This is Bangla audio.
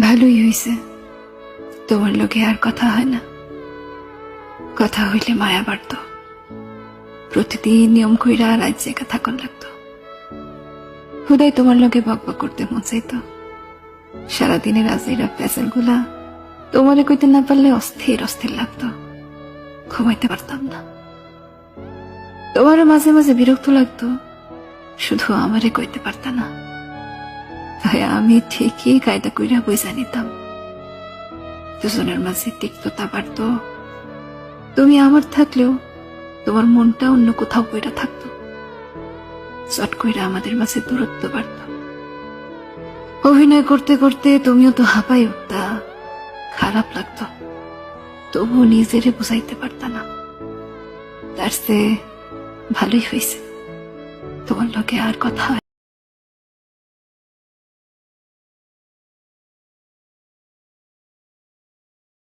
ভালোই হয়েছে, তোমার লোকে আর কথা হয় না। কথা হইলে মায়া বাড়ত, প্রতিদিন নিয়ম কইরা রাত জেগা থাকন লাগতো। হুদাই তোমার লোকে বকবক করতে মন চাইতো। সারাদিনের আজেরা প্যাসেল গুলা তোমারে কইতে না পারলে অস্থির অস্থির লাগতো, ঘুমাইতে পারতাম না। তোমারও মাঝে মাঝে বিরক্ত লাগতো, শুধু আমারে কইতে পারতা না। তাই আমি ঠিকই কায়দা কইরা বুঝা নিতাম। দুজনের মাঝে তিক্ততা বাড়ত। তুমি আমার থাকলেও তোমার মনটা অন্য কোথাও কইরা থাকতো। চট কইরা আমাদের মাঝে দূরত্ব বাড়ত। অভিনয় করতে করতে তুমিও তো হাঁপাই উঠতা, খারাপ লাগতো, তবু নিজেরে বুঝাইতে পারতা না। তার চেয়ে ভালোই হয়েছে, তোমার লোকে আর কথা হয়